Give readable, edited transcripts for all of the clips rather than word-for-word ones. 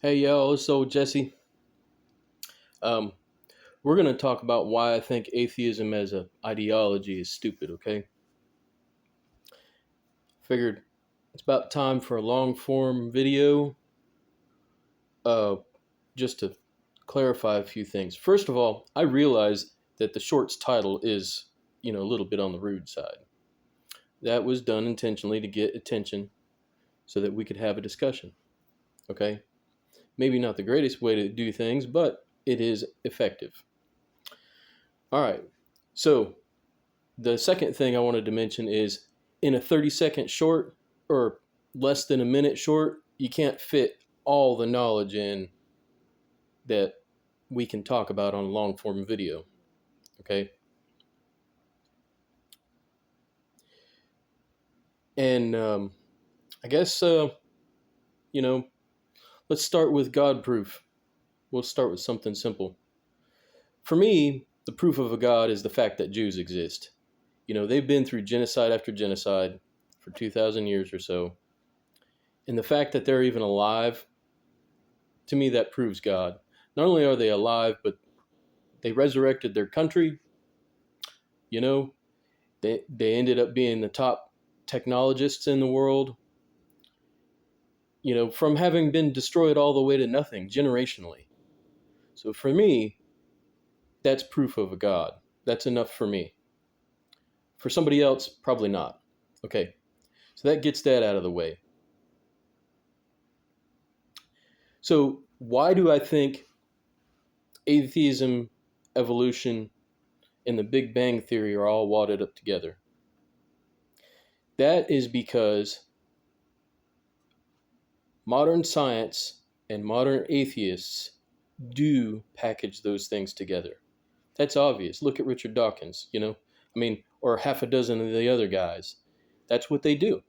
Hey yo, so Jesse, um, we're gonna talk about why I think atheism as a ideology is stupid. Okay, figured it's about time for a long form video. Uh, just to clarify a few things. First of all, I realize that the short's title is, a little bit on the rude side. That was done intentionally to get attention, so that we could have a discussion. Okay, maybe not the greatest way to do things, but it is effective. All right, so the second thing I wanted to mention is in a 30-second short or less than a minute short, you can't fit all the knowledge in that we can talk about on a long form video. Okay. And I guess, you know, let's start with God proof. We'll start with something simple. For me, the proof of a God is the fact that Jews exist. They've been through genocide after genocide for 2,000 years or so. And the fact that they're even alive, to me, that proves God. Not only are they alive, but they resurrected their country. You know, they ended up being the top technologists in the world. From having been destroyed all the way to nothing generationally. So for me, that's proof of a God. That's enough for me. For somebody else, probably not. Okay, so that gets that out of the way. So why do I think atheism, evolution, and the Big Bang Theory are all wadded up together? That is because modern science and modern atheists do package those things together. That's obvious. Look at Richard Dawkins, or half a dozen of the other guys. That's what they do.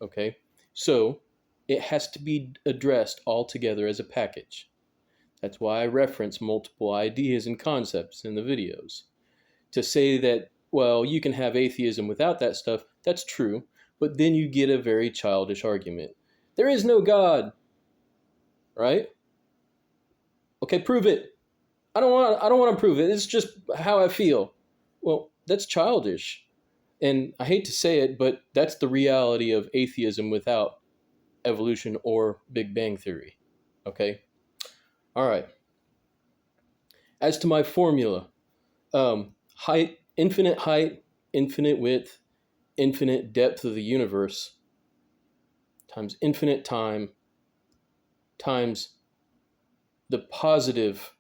Okay? So it has to be addressed all together as a package. That's why I reference multiple ideas and concepts in the videos. To say that, well, you can have atheism without that stuff, that's true, but then you get a very childish argument. There is no God, right? Okay, prove it. I don't want to prove it. It's just how I feel. Well, that's childish. And I hate to say it, but that's the reality of atheism without evolution or Big Bang Theory. Okay? All right. As to my formula, height, infinite width, infinite depth of the universe, times infinite time, times the positive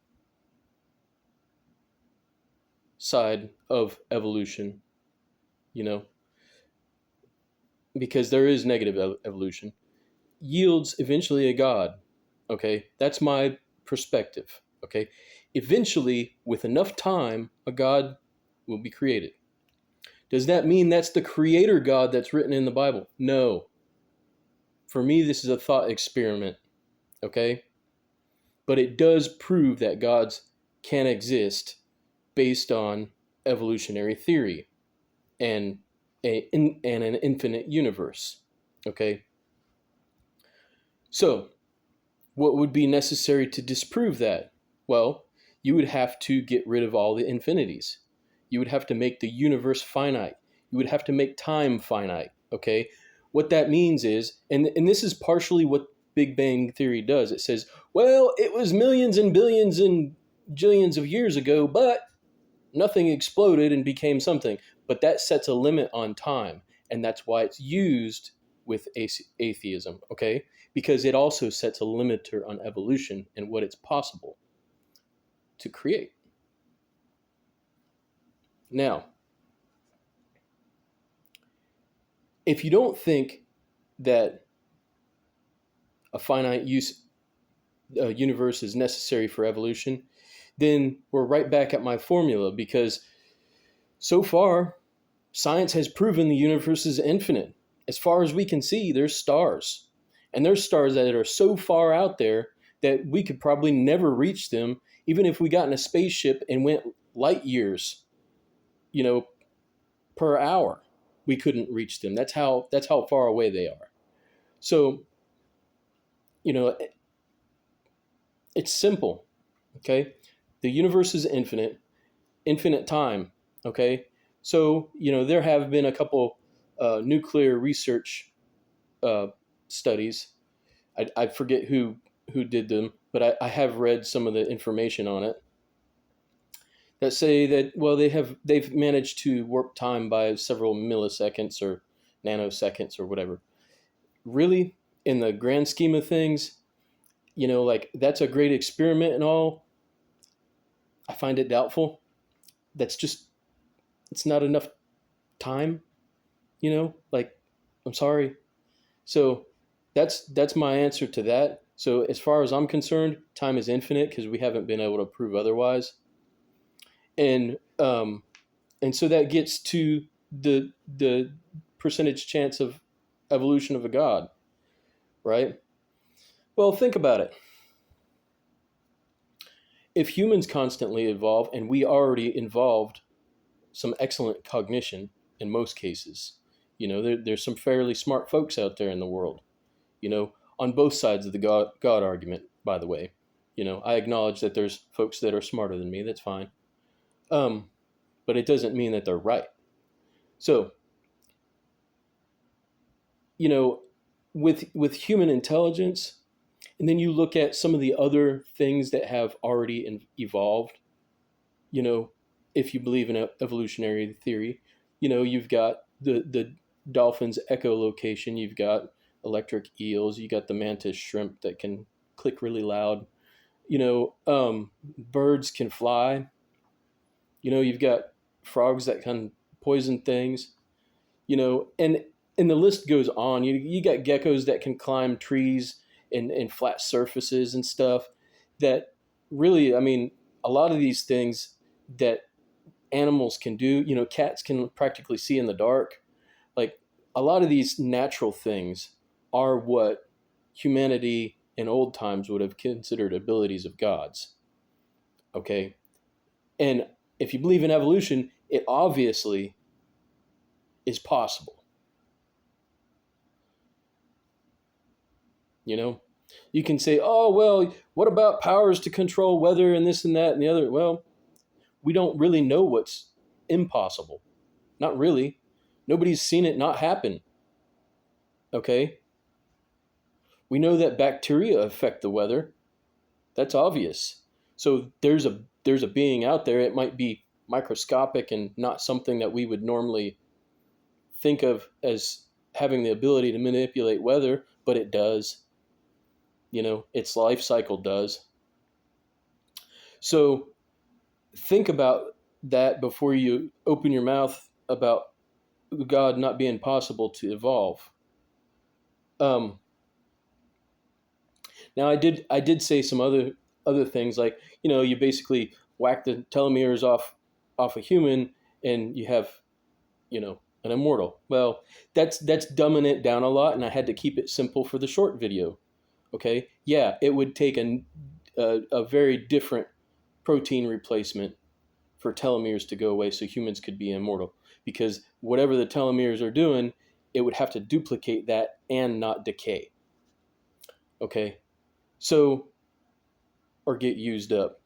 side of evolution, you know, because there is negative evolution, yields eventually a God. Okay, that's my perspective. Okay, eventually, with enough time, a God will be created. Does that mean that's the creator God that's written in the Bible? No. For me, this is a thought experiment. Okay, but it does prove that gods can exist based on evolutionary theory and and an infinite universe. Okay, so what would be necessary to disprove that? Well, you would have to get rid of all the infinities. You would have to make the universe finite. You would have to make time finite. Okay? What that means is, and this is partially what Big Bang Theory does, it says, well, it was millions and billions and jillions of years ago, but nothing exploded and became something. But that sets a limit on time, and that's why it's used with atheism, okay? Because it also sets a limiter on evolution and what it's possible to create. Now, if you don't think that a finite universe is necessary for evolution, then we're right back at my formula, because so far, science has proven the universe is infinite. As far as we can see, there's stars. And there's stars that are so far out there that we could probably never reach them, even if we got in a spaceship and went light years, you know, per hour. We couldn't reach them. That's how far away they are. So, you know, It's simple. Okay, the universe is infinite, infinite time. Okay, so there have been a couple nuclear research uh, studies. I forget who did them, but I have read some of the information on it that say that, well, they've managed to warp time by several milliseconds or nanoseconds or whatever. Really, in the grand scheme of things, like that's a great experiment and all. I find it doubtful. That's just it's not enough time. Like, I'm sorry. So that's my answer to that. So as far as I'm concerned, time is infinite because we haven't been able to prove otherwise. And and so that gets to the percentage chance of evolution of a god, right? Well, think about it. If humans constantly evolve, and we already involved some excellent cognition in most cases, there's some fairly smart folks out there in the world, on both sides of the God argument, by the way. I acknowledge that there's folks that are smarter than me. That's fine. Um, but it doesn't mean that they're right. So, you know, with human intelligence, and then you look at some of the other things that have already evolved, you know, if you believe in evolutionary theory, you've got the dolphin's echolocation, you've got electric eels, you got the mantis shrimp that can click really loud. Birds can fly. You've got frogs that can poison things. And the list goes on. You got geckos that can climb trees and flat surfaces and stuff. That really, I mean, a lot of these things that animals can do. Cats can practically see in the dark. Like, a lot of these natural things are what humanity in old times would have considered abilities of gods. Okay, and if you believe in evolution, it obviously is possible. You know, you can say, oh, well, what about powers to control weather and this and that and the other? Well, we don't really know what's impossible. Not really. Nobody's seen it not happen. Okay. We know that bacteria affect the weather. That's obvious. So there's a being out there. It might be microscopic and not something that we would normally think of as having the ability to manipulate weather, but it does. Its life cycle does. So think about that before you open your mouth about God not being possible to evolve. Um, Now I did say some other things, like, you basically whack the telomeres off a human and you have, an immortal. Well, that's dumbing it down a lot, and I had to keep it simple for the short video. Okay, yeah, it would take a very different protein replacement for telomeres to go away so humans could be immortal, because whatever the telomeres are doing, it would have to duplicate that and not decay. Okay, so, or get used up.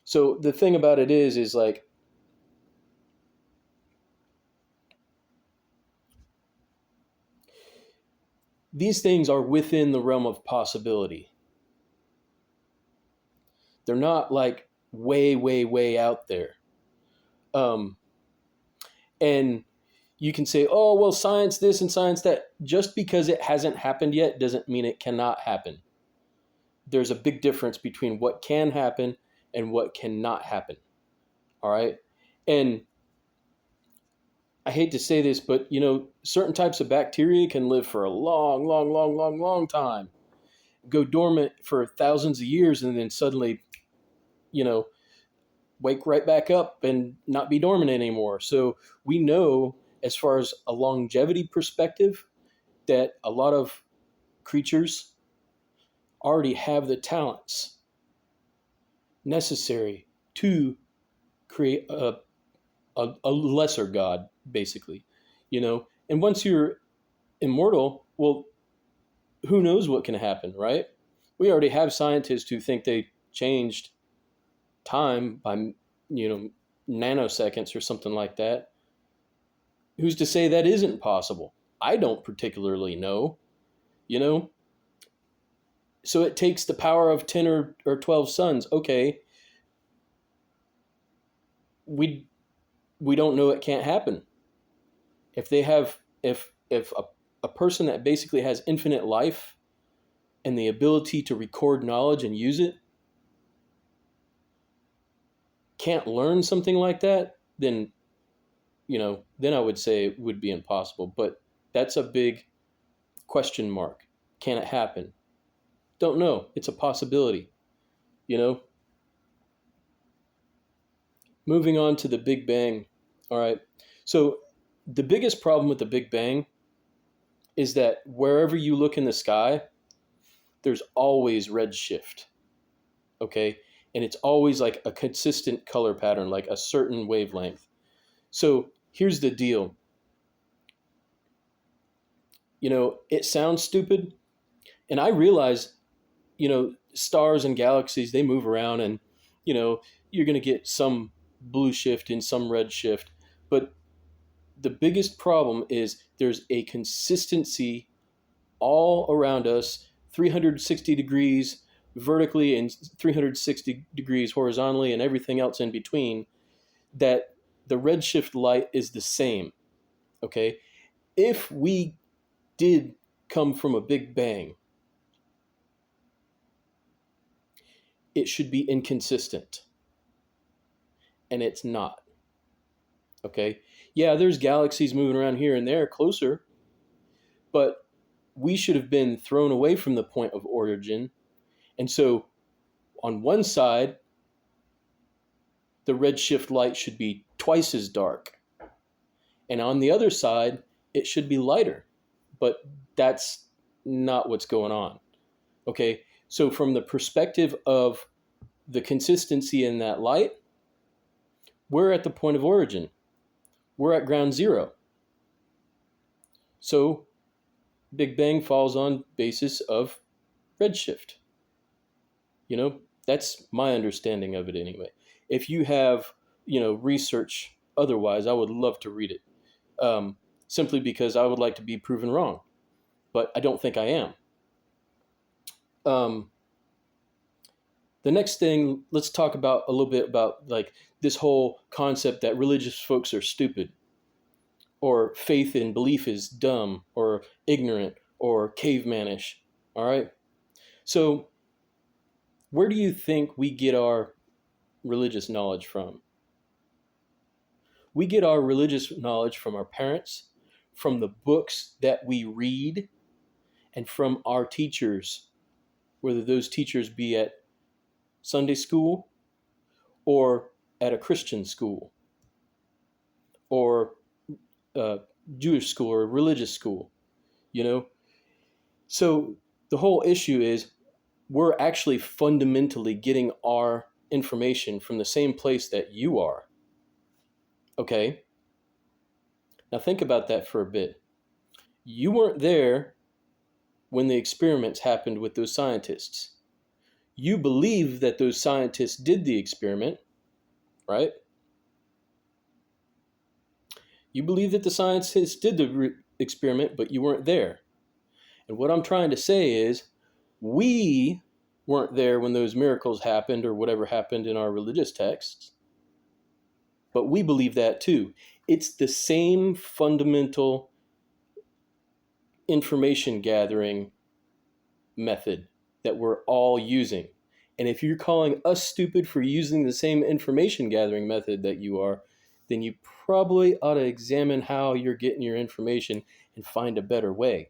So the thing about it is like, these things are within the realm of possibility. They're not like way, way, way out there. Um, and you can say, oh, well, science this and science that. Just because it hasn't happened yet doesn't mean it cannot happen. There's a big difference between what can happen and what cannot happen. All right. And I hate to say this, but certain types of bacteria can live for a long, long, long, long, long time, go dormant for thousands of years, and then suddenly, you know, wake right back up and not be dormant anymore. So we know, as far as a longevity perspective, that a lot of creatures already have the talents necessary to create a lesser god, basically. And once you're immortal, well, who knows what can happen, right? We already have scientists who think they changed time by, nanoseconds or something like that, who's to say that isn't possible? I don't particularly know, you know? So it takes the power of 10 or 12 suns. Okay, we don't know it can't happen. If a person that basically has infinite life and the ability to record knowledge and use it can't learn something like that, then then I would say it would be impossible. But that's a big question mark. Can it happen? Don't know. It's a possibility. You know. Moving on to the Big Bang. All right. So the biggest problem with the Big Bang is that wherever you look in the sky, there's always redshift. Okay. And it's always like a consistent color pattern, like a certain wavelength. So here's the deal. It sounds stupid. And I realize, stars and galaxies, they move around and, you're going to get some blue shift and some red shift. But the biggest problem is there's a consistency all around us, 360 degrees vertically and 360 degrees horizontally and everything else in between, that the redshift light is the same. Okay? If we did come from a Big Bang, it should be inconsistent. And it's not. Okay? Yeah, there's galaxies moving around here and there closer, but we should have been thrown away from the point of origin. And so on one side, the redshift light should be twice as dark. And on the other side, it should be lighter. But that's not what's going on. Okay? So from the perspective of the consistency in that light, we're at the point of origin. We're at ground zero. So Big Bang falls on basis of redshift. That's my understanding of it anyway. If you have, research otherwise, I would love to read it. Simply because I would like to be proven wrong. But I don't think I am. The next thing, let's talk about a little bit about like this whole concept that religious folks are stupid, or faith and belief is dumb or ignorant or cavemanish. All right. So where do you think we get our religious knowledge from? We get our religious knowledge from our parents, from the books that we read, and from our teachers, whether those teachers be at Sunday school or at a Christian school or Jewish school or religious school, So the whole issue is we're actually fundamentally getting our information from the same place that you are. Okay? Now think about that for a bit. You weren't there when the experiments happened with those scientists. You believe that those scientists did the experiment, right? You believe that the scientists did the experiment, but you weren't there. And what I'm trying to say is, we weren't there when those miracles happened or whatever happened in our religious texts, but we believe that too. It's the same fundamental information gathering method that we're all using. And if you're calling us stupid for using the same information gathering method that you are, then you probably ought to examine how you're getting your information and find a better way.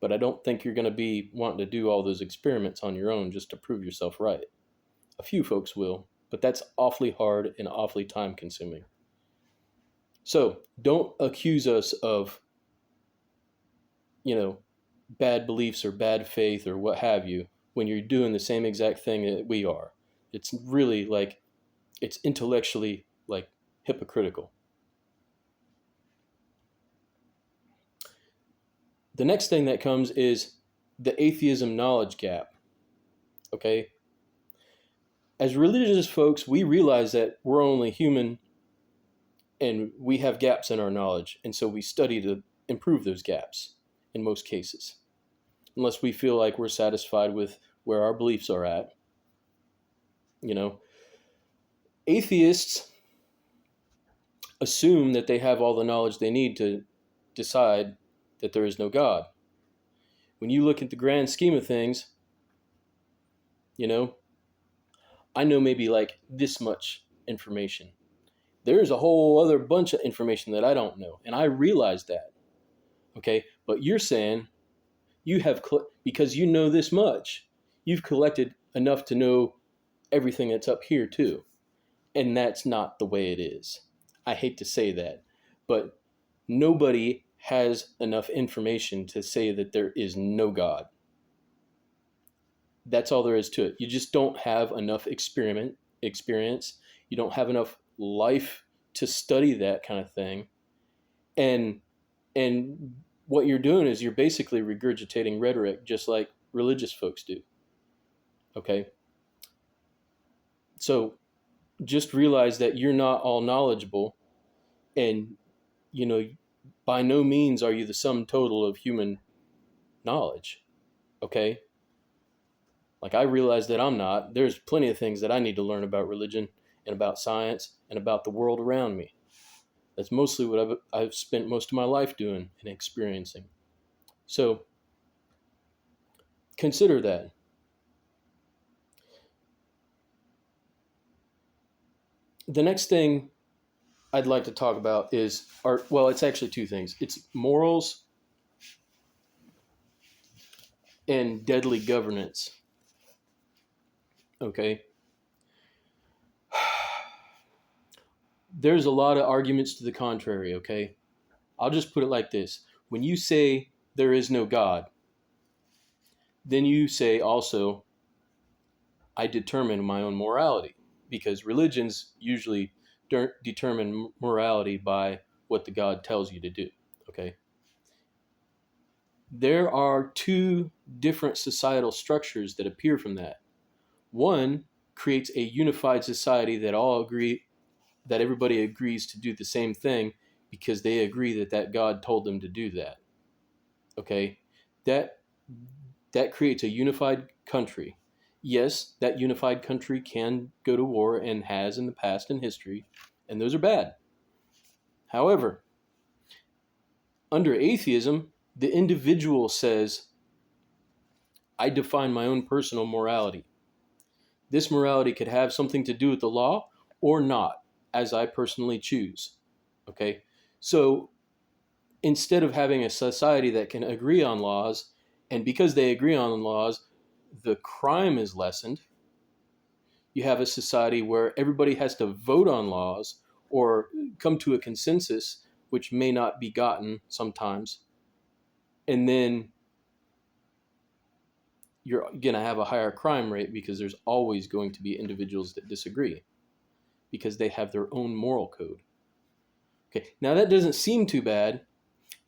But I don't think you're going to be wanting to do all those experiments on your own just to prove yourself right. A few folks will, but that's awfully hard and awfully time consuming. So don't accuse us of, bad beliefs or bad faith or what have you when you're doing the same exact thing that we are. It's really it's intellectually hypocritical. The next thing that comes is the atheism knowledge gap. Okay? As religious folks, we realize that we're only human and we have gaps in our knowledge. And so we study to improve those gaps in most cases, unless we feel like we're satisfied with where our beliefs are at. You know, atheists assume that they have all the knowledge they need to decide that there is no God. When you look at the grand scheme of things, you know, I know maybe like this much information. There's a whole other bunch of information that I don't know, and I realize that. Okay, but you're saying you have because you know this much, you've collected enough to know everything that's up here too, and that's not the way it is. I hate to say that, but nobody has enough information to say that there is no God. That's all there is to it. You just don't have enough experience. You don't have enough life to study that kind of thing. And what you're doing is you're basically regurgitating rhetoric just like religious folks do. Okay? So just realize that you're not all knowledgeable, and you know, by no means are you the sum total of human knowledge. Okay? Like, I realize that I'm not. There's plenty of things that I need to learn about religion and about science and about the world around me. That's mostly what I've spent most of my life doing and experiencing. So consider that. The next thing I'd like to talk about is well, it's actually two things. It's morals and deadly governance. Okay? There's a lot of arguments to the contrary, okay? I'll just put it like this. When you say there is no God, then you say also, I determine my own morality, because religions usually determine morality by what the God tells you to do, okay? There are two different societal structures that appear from that. One creates a unified society that everybody agrees to do the same thing because they agree that God told them to do that. Okay? That creates a unified country. Yes, that unified country can go to war and has in the past in history, and those are bad. However, under atheism, the individual says, I define my own personal morality. This morality could have something to do with the law or not, as I personally choose. Okay? So instead of having a society that can agree on laws, and because they agree on laws, the crime is lessened, you have a society where everybody has to vote on laws or come to a consensus, which may not be gotten sometimes. And then you're going to have a higher crime rate because there's always going to be individuals that disagree because they have their own moral code. Okay, now that doesn't seem too bad,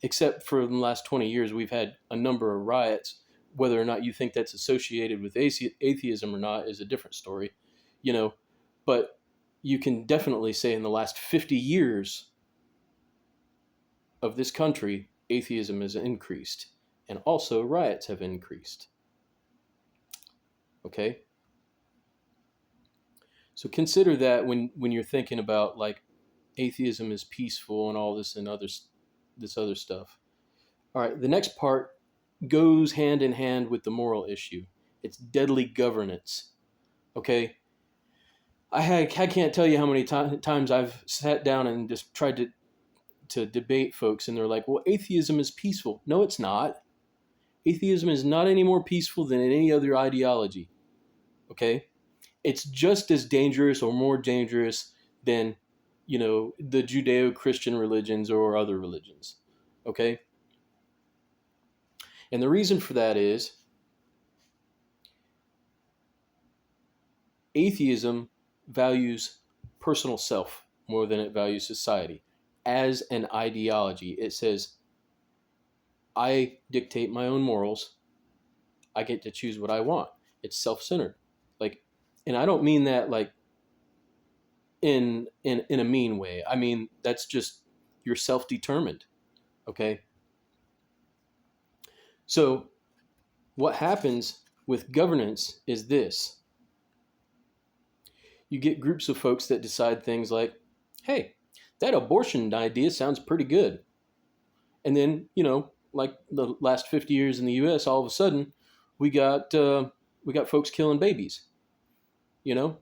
except for in the last 20 years, we've had a number of riots. Whether or not you think that's associated with atheism or not is a different story, you know, but you can definitely say in the last 50 years of this country, atheism has increased, and also riots have increased. Okay? So consider that when you're thinking about like atheism is peaceful and all this and this other stuff. All right, the next part goes hand in hand with the moral issue. It's deadly governance. Okay? I can't tell you how many times I've sat down and just tried to debate folks, and they're like, well, atheism is peaceful. No, it's not. Atheism is not any more peaceful than any other ideology. Okay? It's just as dangerous or more dangerous than, you know, the Judeo-Christian religions or other religions. Okay? And the reason for that is atheism values personal self more than it values society. As an ideology, it says, I dictate my own morals, I get to choose what I want. It's self-centered. Like, and I don't mean that like in a mean way. I mean that's just you're self-determined. Okay. So what happens with governance is this: you get groups of folks that decide things like, hey, that abortion idea sounds pretty good. And then, like the last 50 years in the US, all of a sudden we got folks killing babies, you know?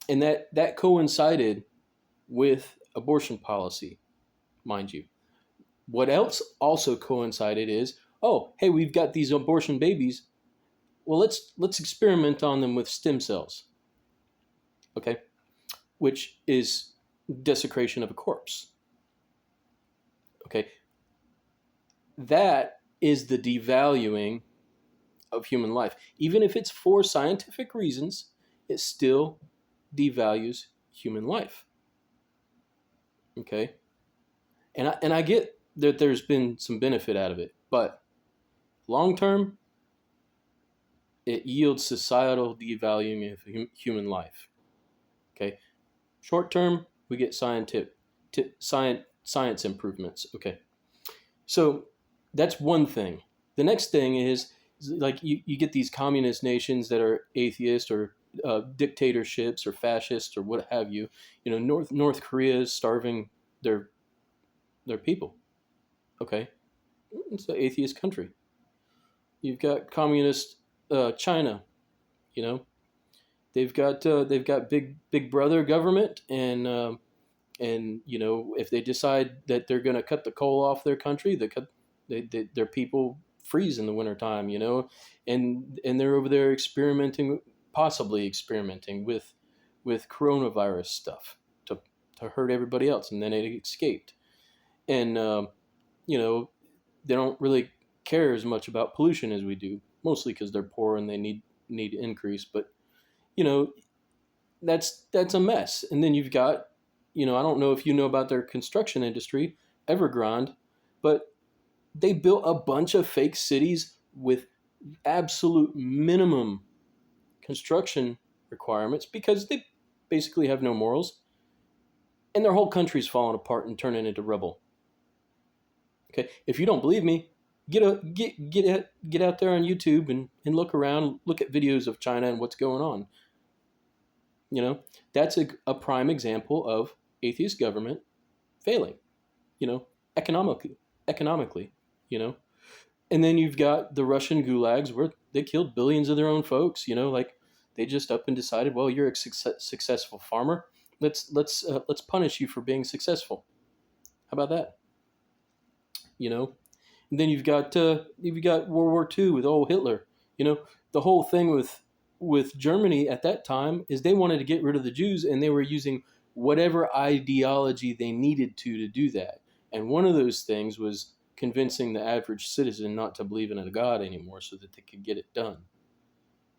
And that coincided with abortion policy, mind you. What else also coincided is, oh, hey, we've got these abortion babies. Well, let's experiment on them with stem cells. Okay? Which is desecration of a corpse. Okay? That is the devaluing of human life. Even if it's for scientific reasons, it still devalues human life. Okay? And I get that there's been some benefit out of it, but long term, it yields societal devaluing of human life. Okay? Short term, we get science improvements. Okay? So that's one thing. The next thing is like you get these communist nations that are atheist or dictatorships or fascist or what have you. North Korea is starving their people. Okay, it's an atheist country. You've got communist China. You know, they've got big brother government, and if they decide that they're going to cut the coal off their country, their people freeze in the wintertime, and they're over there possibly experimenting with coronavirus stuff to hurt everybody else, and then it escaped. And they don't really care as much about pollution as we do, mostly because they're poor and they need increase. But you know that's a mess. And then you've got, I don't know if you know about their construction industry, Evergrande, but they built a bunch of fake cities with absolute minimum construction requirements because they basically have no morals, and their whole country's falling apart and turning into rubble. Okay, if you don't believe me, get out there on YouTube and look around, look at videos of China and what's going on. That's a prime example of atheist government failing, economically, And then you've got the Russian gulags where they killed billions of their own folks, like they just up and decided, well, you're a successful farmer. Let's punish you for being successful. How about that? And then you've got World War II with old Hitler. The whole thing with Germany at that time is they wanted to get rid of the Jews, and they were using whatever ideology they needed to do that. And one of those things was convincing the average citizen not to believe in a God anymore so that they could get it done.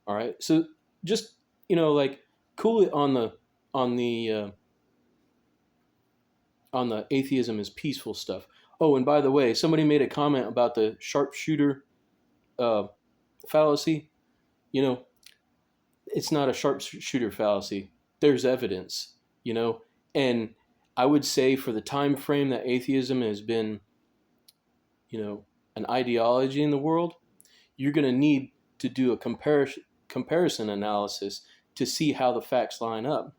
All right. So just, like cool it on the atheism is peaceful stuff. Oh, and by the way, somebody made a comment about the sharpshooter fallacy. It's not a sharpshooter fallacy. There's evidence, and I would say for the time frame that atheism has been, an ideology in the world, you're going to need to do a comparison analysis to see how the facts line up.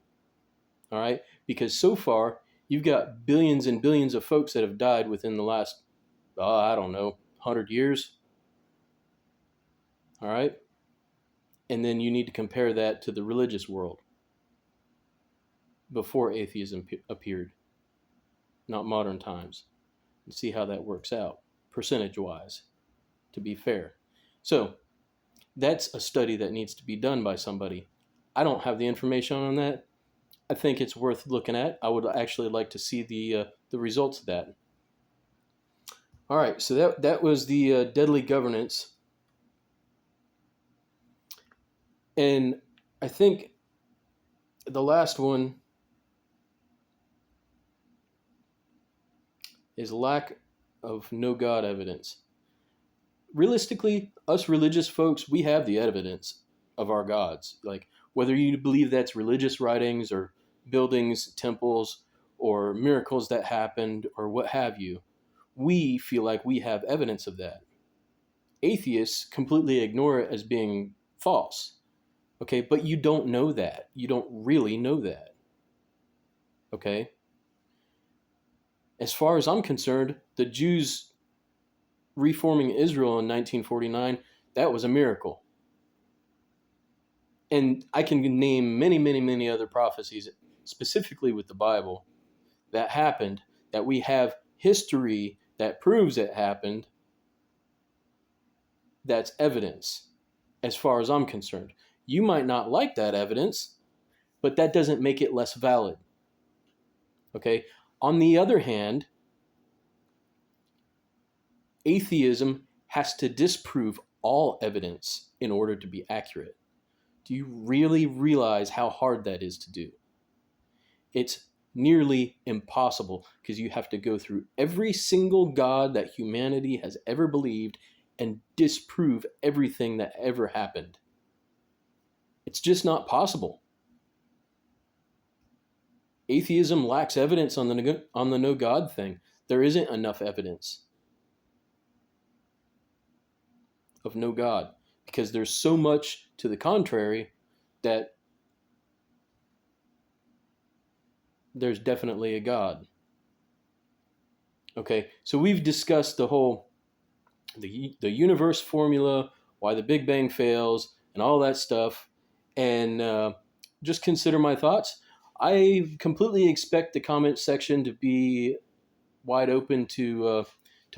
All right, because so far you've got billions and billions of folks that have died within the last, I don't know, 100 years. All right. And then you need to compare that to the religious world before atheism appeared, not modern times, and see how that works out, percentage-wise, to be fair. So that's a study that needs to be done by somebody. I don't have the information on that. I think it's worth looking at. I would actually like to see the results of that. All right, so that was the deadly governance. And I think the last one is lack of no God evidence. realistically, us religious folks, we have the evidence of our gods. Like, whether you believe that's religious writings or buildings, temples, or miracles that happened, or what have you, we feel like we have evidence of that. Atheists completely ignore it as being false. Okay, but you don't know that. You don't really know that. Okay? As far as I'm concerned, the Jews reforming Israel in 1949, that was a miracle. And I can name many, many, many other prophecies, specifically with the Bible, that happened, that we have history that proves it happened. That's evidence, as far as I'm concerned. You might not like that evidence, but that doesn't make it less valid. Okay? On the other hand, atheism has to disprove all evidence in order to be accurate. Do you really realize how hard that is to do? It's nearly impossible because you have to go through every single God that humanity has ever believed and disprove everything that ever happened. It's just not possible. Atheism lacks evidence on the no God thing. There isn't enough evidence of no God because there's so much to the contrary that there's definitely a God. Okay, so we've discussed the universe formula, why the Big Bang fails, and all that stuff. And just consider my thoughts. I completely expect the comment section to be wide open to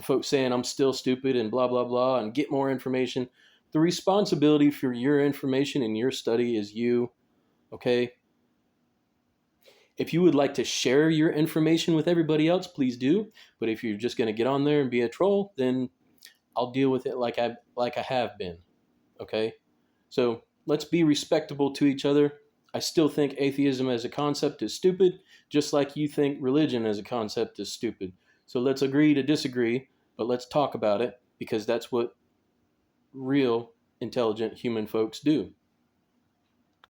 folks saying I'm still stupid and blah blah blah, and get more information. The responsibility for your information and your study is you. Okay. If you would like to share your information with everybody else, please do. But if you're just going to get on there and be a troll, then I'll deal with it like I have been. Okay? So let's be respectable to each other. I still think atheism as a concept is stupid, just like you think religion as a concept is stupid. So let's agree to disagree, but let's talk about it because that's what real intelligent human folks do.